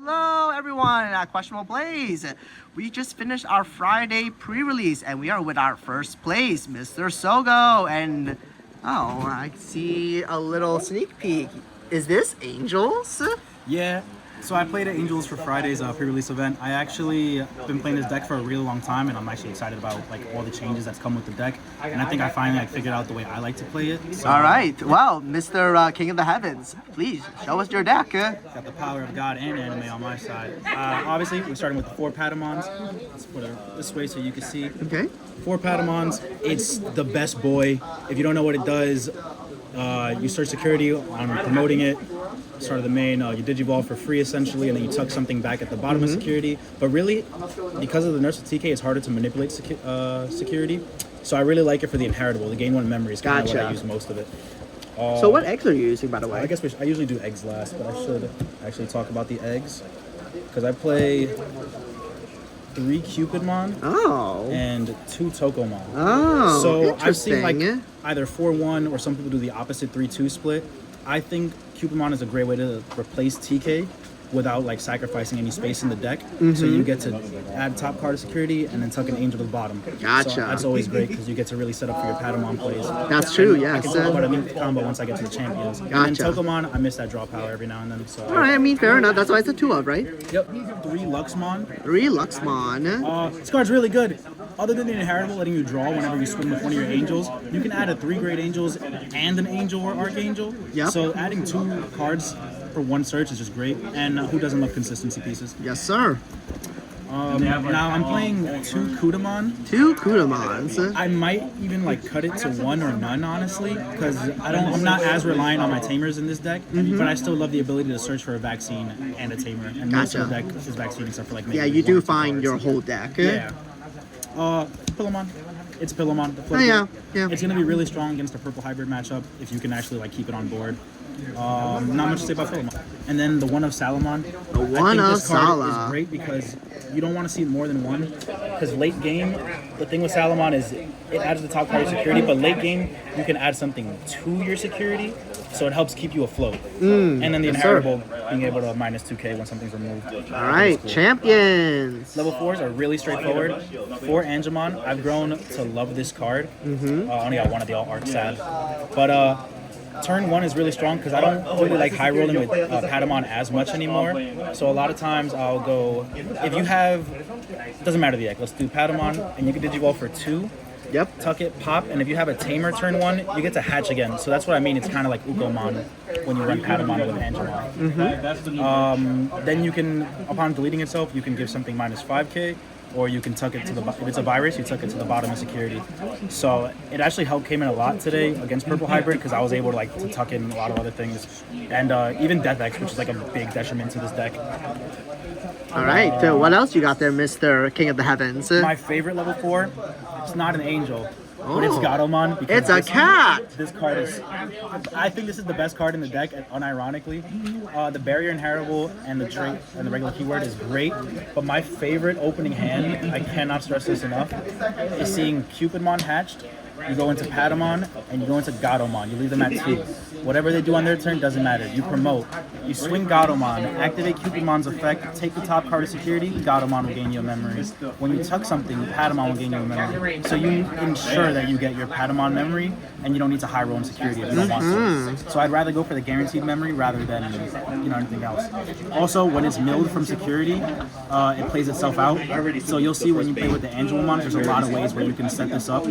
Hello everyone at Questionable Plays. We just finished our Friday pre-release and we are with our first place, Mr. Sogo. And oh, I see a little sneak peek. Is this Angels? Yeah, so I played at Angels for Friday's pre-release event. I actually been playing this deck for a really long time, and I'm actually excited about all the changes that's come with the deck. And I think I finally figured out the way I like to play it. So, all right, well, Mr. King of the Heavens, please show us your deck. Got the power of God and anime on my side. Obviously, we're starting with the 4 Patamons. Let's put it this way so you can see. Okay. 4 Patamons. It's the best boy. If you don't know what it does, you search security on promoting it. Start of the main, you digivolve for free essentially, and then you tuck something back at the bottom of security. But really, because of the nerfs of TK, it's harder to manipulate security. So I really like it for the inheritable. The gain 1 memory is kind of what I use most of it. So what eggs are you using, by the way? I guess I usually do eggs last, but I should actually talk about the eggs. Because I play 3 Cupidmon and 2 Tokomon. Oh, so I've seen interesting. Either 4-1 or some people do the opposite 3-2 split. I think Cupidmon is a great way to replace TK without sacrificing any space in the deck. So you get to add top card of security and then tuck an angel to the bottom. Gotcha. So that's always great because you get to really set up for your Patamon plays. That's true, yes. I can talk about a combo once I get to the champions. Gotcha. And then Tokomon, I miss that draw power every now and then. So Alright, I mean, fair enough. That's why it's a 2 of, right? Yep. 3 Luxmon. 3 Luxmon. This card's really good. Other than the inheritable letting you draw whenever you swing with one of your angels, you can add a 3 great angels and an angel or archangel. Yep. So adding 2 cards for 1 search is just great. And who doesn't love consistency pieces? Yes, sir. Now I'm playing 2 Kudamon. 2 Kudamons. I might even cut it to 1 or none, honestly, because I'm not as reliant on my tamers in this deck, but I still love the ability to search for a vaccine and a tamer. And most of the deck is vaccine except for maybe Yeah, you do find your whole deck. Yeah. Pillamon. It's Pillamon. Yeah. It's gonna be really strong against a purple hybrid matchup if you can actually keep it on board. Not much to say about Pillamon. And then the 1 of Salamon. The 1 of this card Sala is great because you don't want to see more than 1. Because late game, the thing with Salamon is it adds the top card of security, but late game you can add something to your security, so it helps keep you afloat. And then the inheritable being able to minus 2k when something's removed. All right, cool. Champions. Level 4s are really straightforward. 4 Angemon, I've grown to love this card. I only got 1 of the all arc sad, but turn 1 is really strong because I don't really like high rolling with Patamon as much anymore. So a lot of times I'll go, if you have, it doesn't matter the deck, let's do Patamon and you can digivolve for 2. Yep. Tuck it, pop, and if you have a tamer turn 1, you get to hatch again. So that's what I mean. It's kind of like Ukomon when you run Patamon with Angemon. Then you can, upon deleting itself, you can give something minus 5k, or you can tuck it to the, if it's a virus, you tuck it to the bottom of security. So it actually came in a lot today against Purple Hybrid because I was able to tuck in a lot of other things. And even Death X, which is a big detriment to this deck. All right, so what else you got there, Mr. King of the Heavens? My favorite level 4, it's not an angel, but it's Gatomon. It's a cat! This card is, I think this is the best card in the deck, unironically. The barrier inheritable and the trait and the regular keyword is great, but my favorite opening hand, I cannot stress this enough, is seeing Cupidmon hatched. You go into Patamon and you go into Gatomon. You leave them at 2. Whatever they do on their turn doesn't matter. You promote. You swing Gatomon, activate Cupidmon's effect, take the top card of security, Gatomon will gain you a memory. When you tuck something, Patamon will gain you a memory. So you ensure that you get your Patamon memory and you don't need to high roll in security if you don't want to. So I'd rather go for the guaranteed memory rather than anything else. Also, when it's milled from security, it plays itself out. So you'll see when you play with the Angelmon, there's a lot of ways where you can set this up.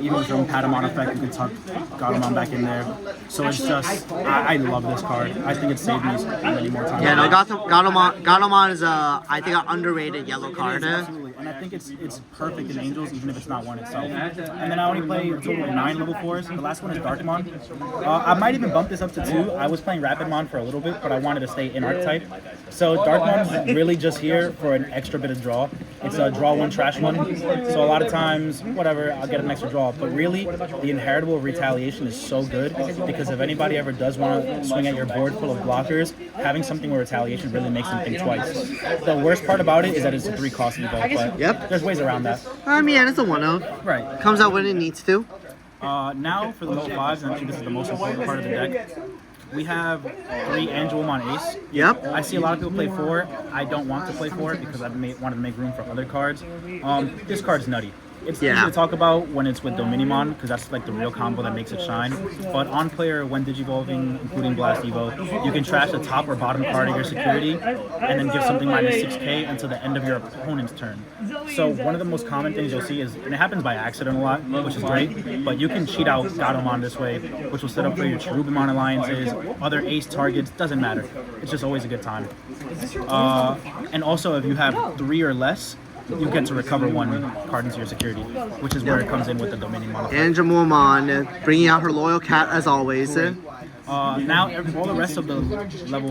Even with your own Patamon effect, you can tuck Gatomon back in there. So it's just, I love this card. I think it saved me many more times. Yeah, no, Gatomon is I think an underrated yellow card. Absolutely, and I think it's perfect in Angels, even if it's not 1 itself. And then I only play a total of 9 level 4s. The last one is Darkmon. I might even bump this up to 2. I was playing Rapidmon for a little bit, but I wanted to stay in archetype. So Darkmon's really just here for an extra bit of draw. It's a draw 1, trash 1. So a lot of times, whatever, I'll get an extra draw. But really, the inheritable retaliation is so good because if anybody ever does want to swing at your board full of blockers, having something with retaliation really makes them think twice. The worst part about it is that it's a 3 cost evoke, but there's ways around that. I mean, it's a 1-of. Right. Comes out when it needs to. Now for the level 5s, and I think this is the most important part of the deck. We have 3 Angelomon Ace. Yep. I see a lot of people play 4. I don't want to play 4 because I wanted to make room for other cards. This card's nutty. It's easy to talk about when it's with Dominimon because that's like the real combo that makes it shine. But on player, when Digivolving, including Blast Evo, you can trash the top or bottom card of your security and then give something minus 6k until the end of your opponent's turn. So one of the most common things you'll see is, and it happens by accident a lot, which is great, but you can cheat out Gatomon this way, which will set up for your Cherubimon alliances, other ace targets, doesn't matter. It's just always a good time. And also if you have 3 or less, you get to recover 1 card into your security, which is where it comes in with the Dominimon. Angelomon, bringing out her loyal cat as always. Now all the rest of the level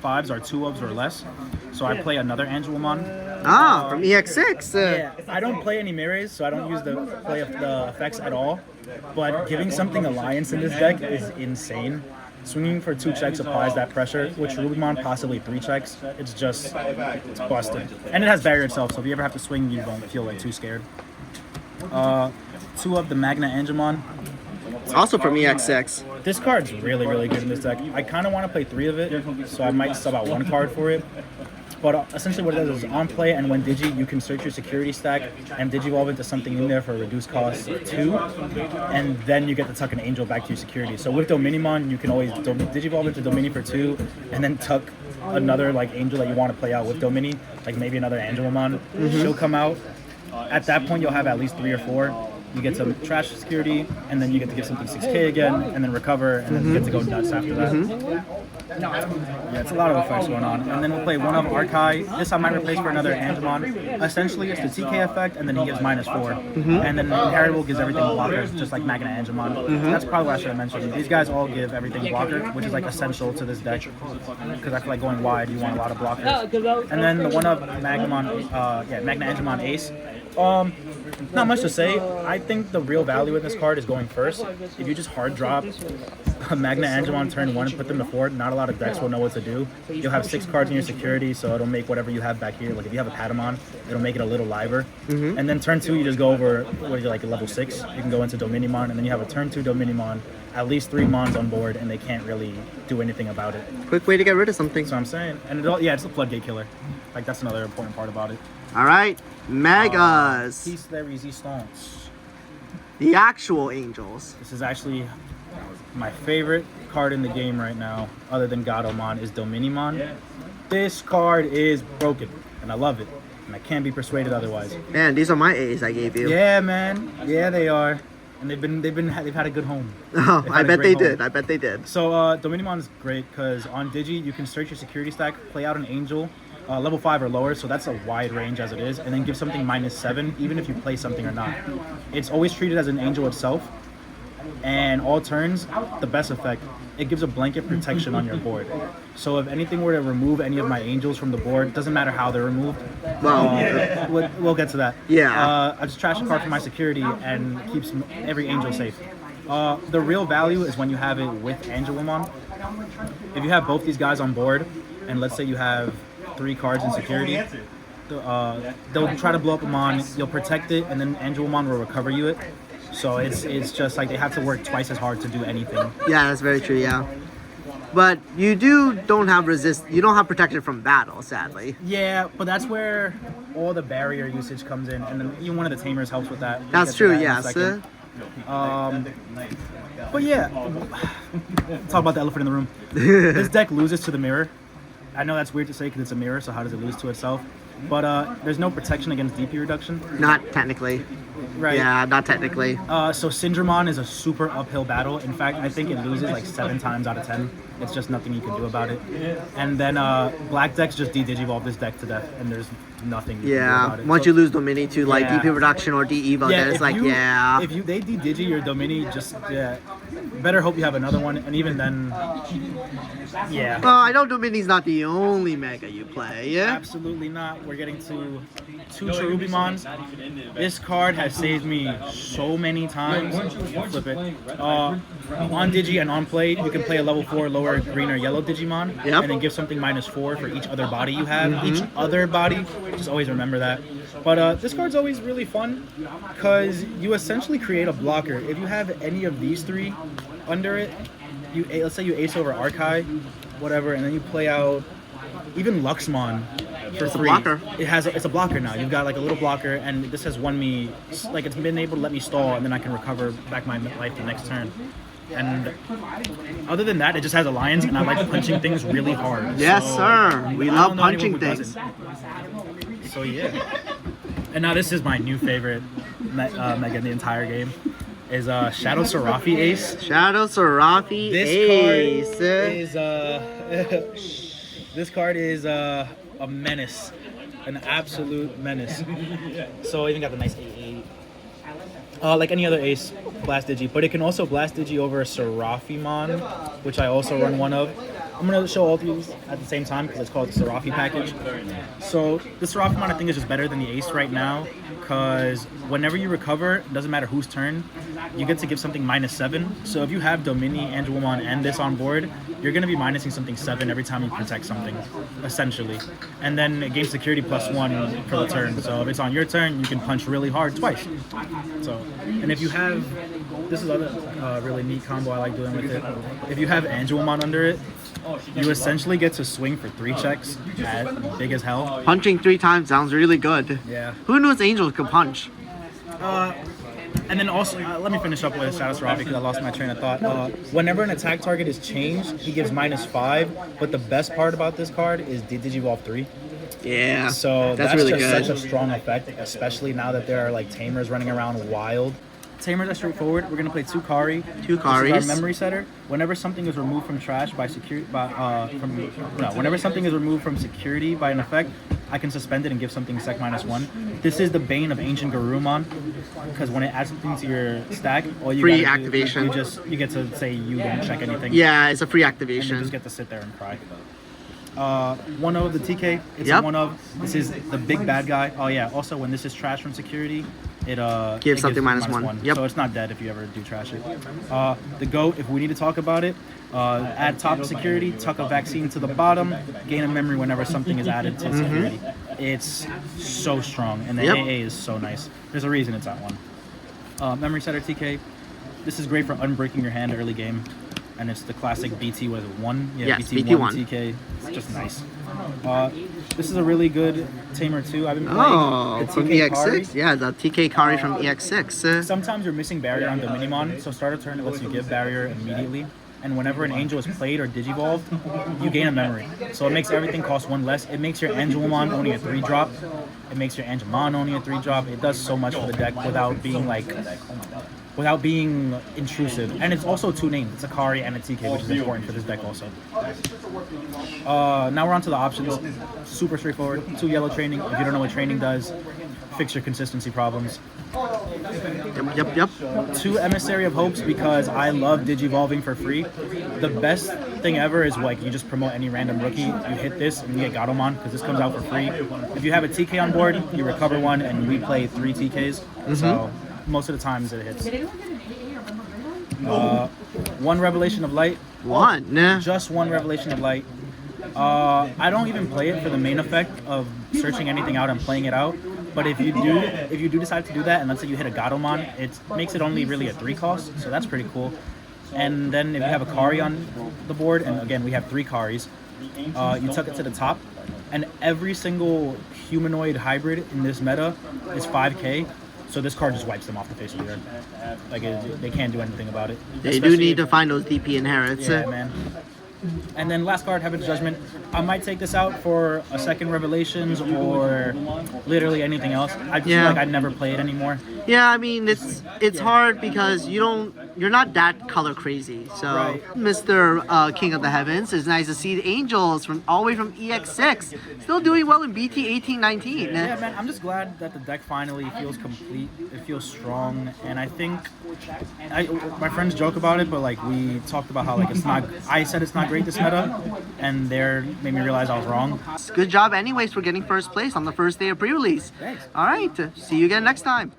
5s are 2-ofs or less, so I play another Angelomon. From EX6. Yeah, I don't play any mirrors, so I don't use the effects at all. But giving something Alliance in this deck is insane. Swinging for 2 checks applies that pressure, which Rubimon possibly 3 checks. It's busted. And it has barrier itself, so if you ever have to swing, you don't feel like too scared. 2 of the Magna Angemon. Also from EX6. This card's really, really good in this deck. I kind of want to play 3 of it, so I might sub out 1 card for it. But essentially what it does is on play and when Digi, you can search your security stack and Digivolve into something in there for a reduced cost of 2, and then you get to tuck an Angel back to your security. So with Dominimon, you can always Digivolve into Domini for 2, and then tuck another like Angel that you want to play out with Domini, like maybe another Angelomon. She'll come out. At that point, you'll have at least 3 or 4. You get some trash security, and then you get to give something 6k again, and then recover, and then you get to go nuts after that. Yeah, it's a lot of effects going on. And then we'll play 1 of Arkai. This I might replace for another Angemon. Essentially, it's the TK effect, and then he gives -4. And then Inheritable gives everything blocker, just like Magna Angemon. That's probably what I should have mentioned. These guys all give everything blocker, which is like essential to this deck. Because I feel like going wide, you want a lot of blockers. And then the 1 of Magna Angemon Ace. Not much to say. I think the real value in this card is going first. If you just hard drop a Magna Angemon turn 1 and put them to 4, not a lot of decks will know what to do. You'll have 6 cards in your security, so it'll make whatever you have back here. Like if you have a Patamon, it'll make it a little liver. And then turn 2, you just go over, what is it, like a level 6? You can go into Dominimon, and then you have a turn 2 Dominimon, at least 3 Mons on board, and they can't really do anything about it. Quick way to get rid of something. That's what I'm saying. And it's a floodgate killer. Like that's another important part about it. All right, Megas. Piece de Resistance. The actual Angels. This is actually my favorite card in the game right now, other than Gatomon, is Dominimon. This card is broken, and I love it, and I can't be persuaded otherwise. Man, these are my A's I gave you. Yeah, man. Yeah, they are, and they've had a good home. Oh, I bet they did. I bet they did. So Dominimon is great because on Digi you can search your security stack, play out an Angel. Level 5 or lower, so that's a wide range as it is, and then give something -7, even if you play something or not. It's always treated as an Angel itself, and all turns, the best effect, it gives a blanket protection on your board. So if anything were to remove any of my Angels from the board, doesn't matter how they're removed, we'll get to that. Yeah. I just trash a card for my security and keeps every Angel safe. The real value is when you have it with Angelomon. If you have both these guys on board, and let's say you have 3 cards in security, they'll try to blow up a mon, you'll protect it, and then Angelomon will recover you it. So it's just like they have to work twice as hard to do anything. Yeah, that's very true, yeah. But you don't have you don't have protection from battle, sadly. Yeah, but that's where all the barrier usage comes in, and then even one of the tamers helps with that. That's true, yes. But yeah, talk about the elephant in the room. This deck loses to the mirror. I know that's weird to say because it's a mirror, so how does it lose to itself? But there's no protection against DP reduction. Not technically. Right. Yeah, not technically. So Syndramon is a super uphill battle. In fact, I think it loses like 7 times out of 10. It's just nothing you can do about it. And then Black decks just de-digivolve this deck to death, and there's nothing you can do about it. Once you lose Domini to like DP reduction or de-evo, then it's like, If they de-digi your Domini, just, better hope you have another one, and even then, yeah. Well, I know Domini's not the only Mega you play, yeah? Absolutely not. We're getting to 2 Cherubimons. This card has saved me so many times. Flip it. On Digi and on play, you can play a level 4 lower green or yellow Digimon, and then give something -4 for each other body you have. Each other body, just always remember that. But this card's always really fun because you essentially create a blocker. If you have any of these 3 under it, let's say you ace over Archive, whatever, and then you play out even Luxmon for It's a 3. blocker. It's a blocker now. You've got like a little blocker, and this has won me, like it's been able to let me stall, and then I can recover back my life the next turn. And other than that, it just has Alliance, and I like punching things really hard. Yes, So, sir. We I love don't know anyone punching who things. doesn't. So yeah. And now this is my new favorite Mega in the entire game. Is Shadow Serafi Ace. Shadow Serafi This Ace. card is this card is a menace, an absolute menace. So I even got the nice 8/8. Like any other ace, blast Digi, but it can also blast Digi over a Serafimon, which I also run one of. I'm gonna show all of these at the same time because it's called the Serafi package. So the Serafimon I think is just better than the ace right now, because whenever you recover, it doesn't matter whose turn, you get to give something -7. So if you have Domini, Angelomon, and this on board, you're gonna be minusing something 7 every time you protect something, essentially. And then it gains security +1 for the turn. So if it's on your turn, you can punch really hard twice. So, and if you have, this is other really neat combo I like doing with it. If you have Angelomon under it, you essentially get to swing for 3 checks at big as hell. Punching 3 times sounds really good. Yeah. Who knows Angels could punch? And then also, let me finish up with Shadow Serafi because I lost my train of thought. Whenever an attack target is changed, he gives -5. But the best part about this card is Digivolve 3. Yeah. So that's really just good. such a strong effect, especially now that there are like tamers running around wild. Tamers are straightforward. We're gonna play 2 Kari. 2 This Karis. is our memory setter. Whenever something is removed from trash by security, whenever something is removed from security by an effect, I can suspend it and give something sec -1. This is the bane of Ancient Garurumon, because when it adds something to your stack, all you Free gotta do- activation. you get to say you don't check anything. Yeah, it's a free And you activation. just get to sit there and cry. One of the TK. It's Yep. a one of. This is the big bad guy. Oh yeah. Also, when this is trash from security, it Gives something gives -1. Yep. So it's not dead if you ever do trash it. The goat. If we need to talk about it, add top security, tuck a vaccine to the bottom, gain a memory whenever something is added to security. It's so strong, and the Yep. AA is so nice. There's a reason it's at 1. Memory setter TK. This is great for unbreaking your hand early game. And it's the classic BT, was it 1? Yeah, Yes, BT1 BT1. TK. It's just nice. This is a really good tamer too. I've been playing Oh, the from TK EX6? Kari. Yeah, the TK Kari from EX6. Sometimes you're missing barrier on Dominimon, so start a turn, it lets you give barrier immediately. And whenever an angel is played or digivolved, you gain a memory. So it makes everything cost 1 less. It makes your Angelomon only a 3-drop. It makes your Angelmon only a 3-drop. It does so much for the deck without being intrusive. And it's also 2 named. It's a Kari and a TK, which is important for this deck also. Now we're on to the options. Super straightforward. 2 yellow training. If you don't know what training does, fix your consistency problems. Yep. 2 Emissary of Hopes because I love digivolving for free. The best thing ever is like you just promote any random rookie, you hit this and you get Gatomon because this comes out for free. If you have a TK on board, you recover 1 and we play 3 TKs. So most of the times it hits. 1 Revelation of Light. 1. Just 1 Revelation of Light. I don't even play it for the main effect of searching anything out and playing it out. But if you do decide to do that, and let's say you hit a Gatomon, it makes it only really a 3 cost, so that's pretty cool. And then if you have a Kari on the board, and again we have 3 Karis, you tuck it to the top, and every single humanoid hybrid in this meta is 5k. So this card just wipes them off the face of the earth. Like they can't do anything about it. They do Especially need to if- find those DP inherits. Yeah, man. And then last card, Heaven's Judgment. I might take this out for a second Revelations or literally anything else. I just feel like I'd never play it anymore. Yeah, I mean it's hard because you're not that color crazy. So Right. Mr. King of the Heavens, it's nice to see the Angels from all the way from EX6 still doing well in BT 1819. Yeah, man, I'm just glad that the deck finally feels complete. It feels strong, and I think my friends joke about it, but like we talked about how like it's not. I said it's not great this meta, and they made me realize I was wrong. Good job anyways for getting first place on the first day of pre-release. Thanks. All right, see you again next time.